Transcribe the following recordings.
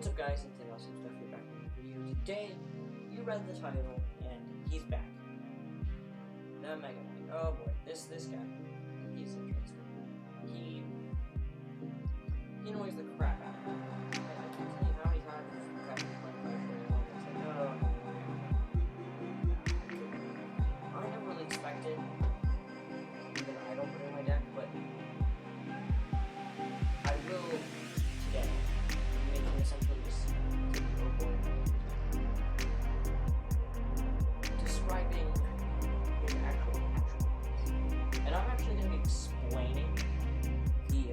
What's up guys, and today awesome stuff here back in the video. Today, you read the title, and he's back. The Mega Knight. Oh boy, this guy. He's interesting. He annoys the crap out of me. I can't tell you how many times I've got to play Clash Royale. It's like, oh. I never really expected even I don't put in my deck, but I will today. Making essentially just describing his actual attributes. And I'm actually going to be explaining the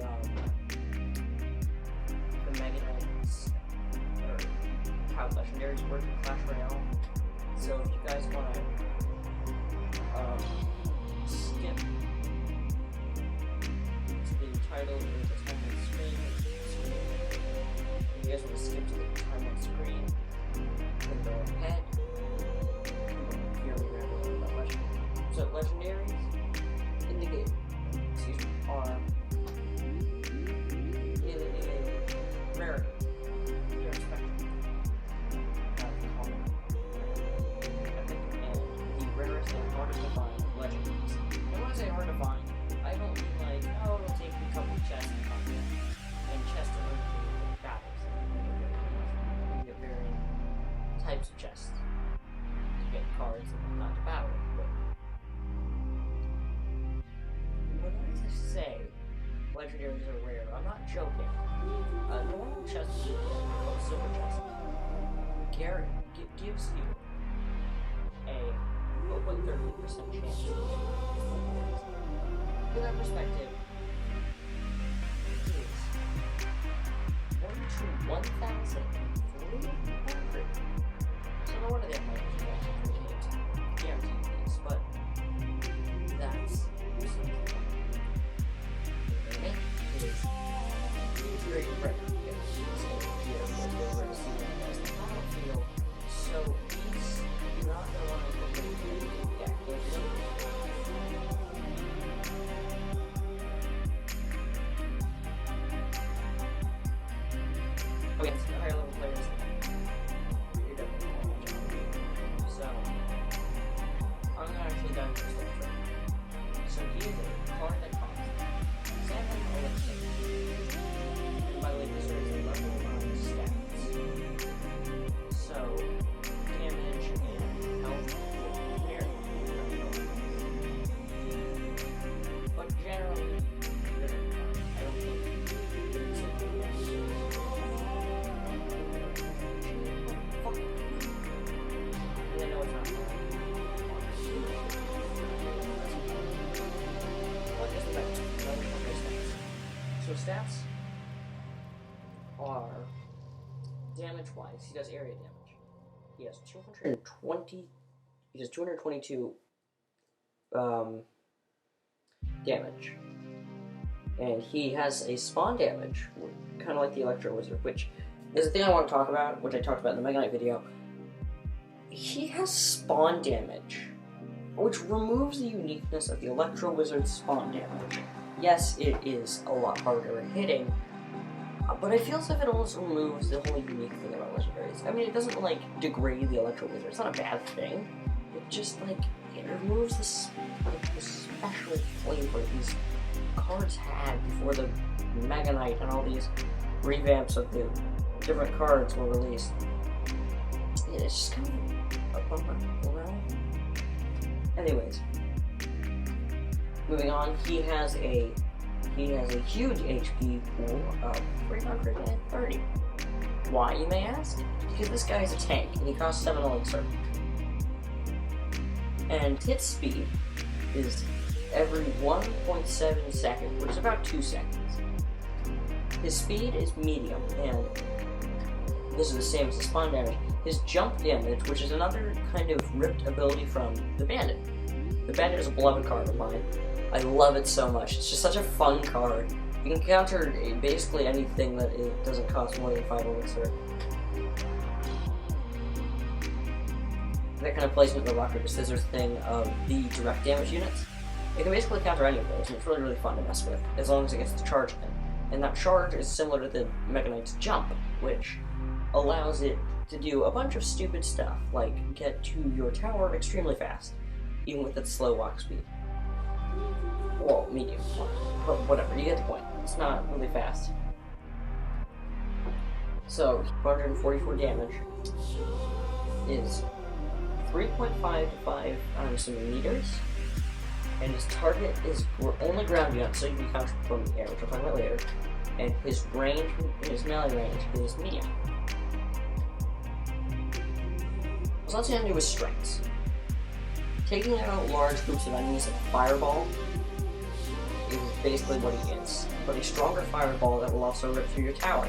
Mega Knights, or how legendaries work in Clash Royale. So if you guys want to skip to the title or the time on the screen, if you guys want to skip to the time on screen, then go ahead. Here we go about legendaries. So legendaries in the game, are in a rarity. They're expected. Common, epic, and the rarest and hardest to find legendaries. And when I say hard to find, I don't mean like, oh, it'll take a couple chests to find them. And chests are limited battles. You get varying types of chests to get cards and not to battle. But when I say legendaries are rare, I'm not joking. Normal chests, called silver chests, gives you a 0.30% chance. In that perspective, it is 1 to 1,300. So no wonder they have like guaranteed these, but that's very rare. So he's not the one who okay, so the higher level players, you're definitely going to jump. So I'm going to actually dive into this one. So he is a card that costs 7 and by the way, this is a level on stats. So damage and health will vary. But generally, I don't think I know it's not what is the best? So stats are damage-wise. He does area damage. He has 220. He does 222 damage, and he has a spawn damage, kind of like the Electro Wizard, which is the thing I want to talk about, which I talked about in the Mega Knight video. He has spawn damage, which removes the uniqueness of the Electro Wizard's spawn damage. Yes, it is a lot harder hitting, but I feel as if it almost removes the whole unique thing about legendaries. I mean, it doesn't, like, degrade the Electro Wizard. It's not a bad thing. It just, like, it removes this, like, the special flavor these cards had before the Mega Knight and all these revamps of the different cards were released. It's just kind of a bummer, you know? Anyways. Moving on, he has a huge HP pool of 330. Why, you may ask? Because this guy is a tank, and he costs 7 elixir. And hit speed is every 1.7 seconds, which is about 2 seconds. His speed is medium, and this is the same as the spawn damage. His jump damage, which is another kind of ripped ability from the Bandit. The Bandit is a beloved card of mine. I love it so much. It's just such a fun card. You can counter basically anything that it doesn't cost more than 5 elixir. That kind of plays with the rock, paper, scissors thing of the direct damage units. It can basically counter any of those, and it's really, really fun to mess with, as long as it gets the charge in. And that charge is similar to the Mega Knight's jump, which allows it to do a bunch of stupid stuff, like get to your tower extremely fast, even with its slow walk speed. Well, medium, but whatever, you get the point. It's not really fast. So, 444 damage is 3.5 to 5, I'm assuming, meters, and his target is only ground unit, so you can counter from the air, which I'll talk about later, and his range, his melee range, is medium. So let's get into his strengths. Taking out large groups of enemies like Fireball is basically what he is, but a stronger Fireball that will also rip through your tower.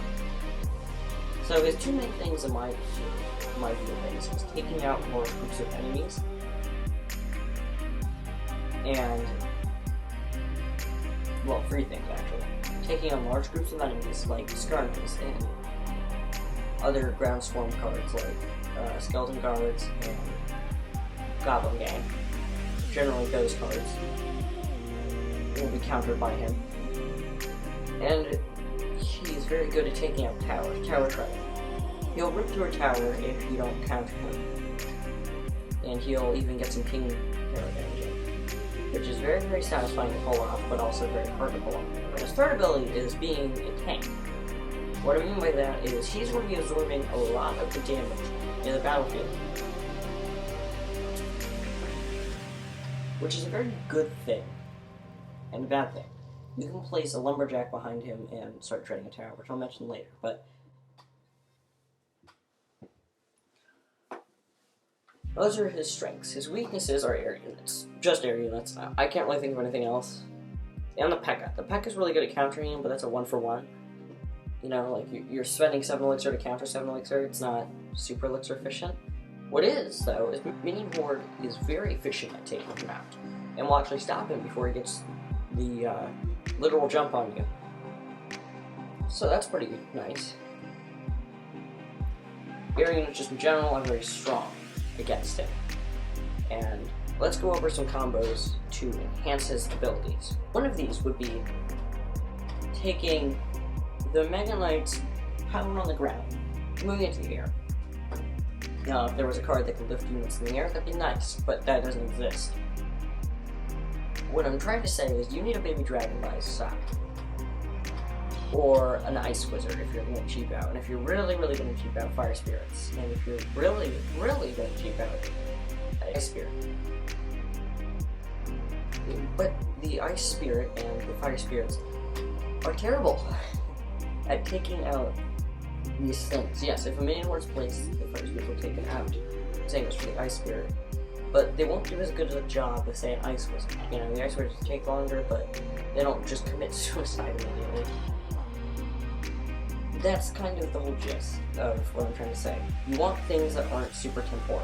So his two main things in my view of things is taking out large groups of enemies and, well, three things actually. Taking out large groups of enemies like Skirmishes and other ground swarm cards like Skeleton Guards and Goblin Gang. Generally those cards will be countered by him. And he's very good at taking out tower trap. He'll rip through a tower if you don't counter him. And he'll even get some king damage in, which is very, very satisfying to pull off, but also very hard to pull off. And his third ability is being a tank. What I mean by that is he's going to be absorbing a lot of the damage in the battlefield, which is a very good thing and a bad thing. You can place a lumberjack behind him and start treading a tower, which I'll mention later, but those are his strengths. His weaknesses are air units. Just air units. I can't really think of anything else. And the P.E.K.K.A. The P.E.K.K.A. is really good at countering him, but that's a 1-for-1. You know, like, you're spending 7 elixir to counter 7 elixir, it's not super elixir efficient. What is, though, is Minion Horde is very efficient at taking him out, and will actually stop him before he gets the literal jump on you. So that's pretty nice. Air units just in general are very strong against him. And let's go over some combos to enhance his abilities. One of these would be taking the Mega Knight's power on the ground, moving into the air. Now, if there was a card that could lift units in the air, that'd be nice, but that doesn't exist. What I'm trying to say is you need a baby dragon by his side. Or an ice wizard if you're going to cheap out. And if you're really, really going to cheap out, fire spirits. And if you're really, really going to cheap out, ice spirit. But the ice spirit and the fire spirits are terrible at taking out these things. Yes, if a minion horde's placed, the fire spirits will take it out. Same as for the ice spirit. But they won't do as good a job as, say, an ice wizard. You know, the ice wizards take longer, but they don't just commit suicide immediately. That's kind of the whole gist of what I'm trying to say. You want things that aren't super temporal.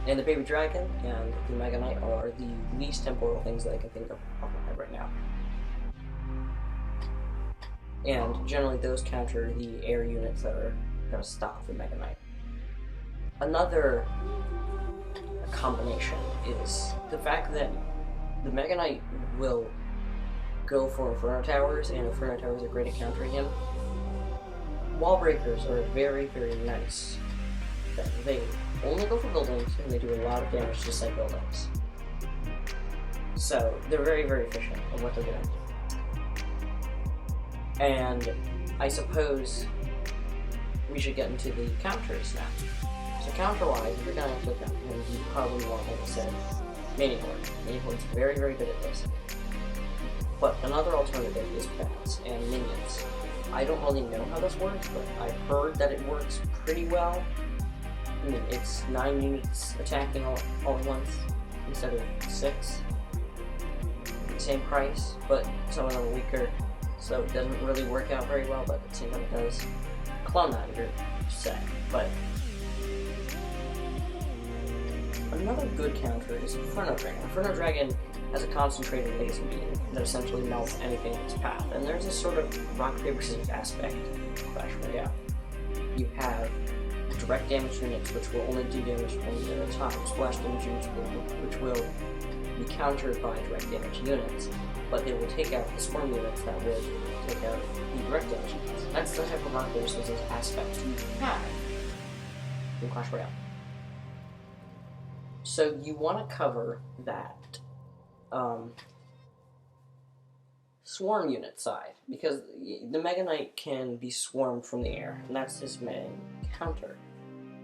And the Baby Dragon and the Mega Knight are the least temporal things that I can think of off my head right now. And generally those counter the air units that are going to stop the Mega Knight. Another combination is the fact that the Mega Knight will go for Inferno Towers, and Inferno Towers are great at countering him. Wall breakers are very, very nice. They only go for buildings, and they do a lot of damage to said buildings. So, they're very, very efficient in what they're doing. And I suppose we should get into the counters now. So counter-wise, if you're going to click on him, you probably want, like I said, Minion Horde. Minion Horde's very, very good at this. But another alternative is bats and minions. I don't really know how this works, but I've heard that it works pretty well. I mean, it's 9 units attacking all at once instead of 6. Same price, but some of them are weaker, so it doesn't really work out very well, but at the same time it does. Clone that if you're set, but another good counter is Inferno Dragon. Inferno Dragon has a concentrated laser beam that essentially melts anything in its path, and there's this sort of rock, paper, scissors aspect of Clash Royale. You have direct damage units, which will only do damage one unit at a time, splash damage units, which will be countered by direct damage units, but they will take out the swarm units that would take out the direct damage units. That's the type of arc resistance aspect you have in Clash Royale. So you want to cover that swarm unit side, because the Mega Knight can be swarmed from the air, and that's his main counter,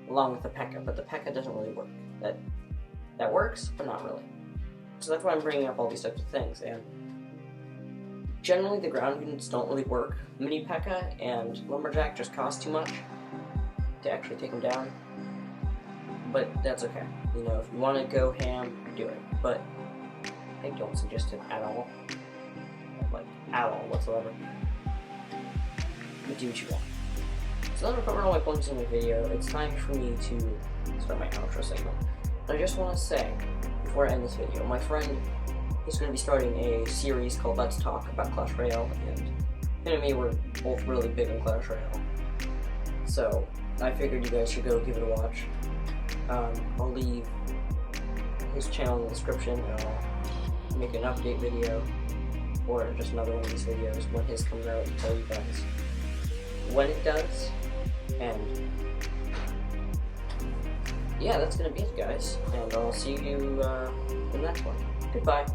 along with the P.E.K.K.A, but the P.E.K.K.A doesn't really work. That works, but not really. So that's why I'm bringing up all these types of things, and generally the ground units don't really work. Mini P.E.K.K.A and Lumberjack just cost too much to actually take them down, but that's okay. You know, if you want to go ham, do it, but I don't suggest it at all. Like, at all whatsoever. But do what you want. So then I've covered all my points in the video. It's time for me to start my outro segment. And I just want to say, before I end this video, my friend is going to be starting a series called Let's Talk about Clash Royale, and him and me were both really big on Clash Royale. So I figured you guys should go give it a watch. I'll leave his channel in the description, and I'll make an update video, or just another one of these videos when his comes out, and tell you guys when it does. And yeah, that's gonna be it, guys, and I'll see you in the next one. Goodbye.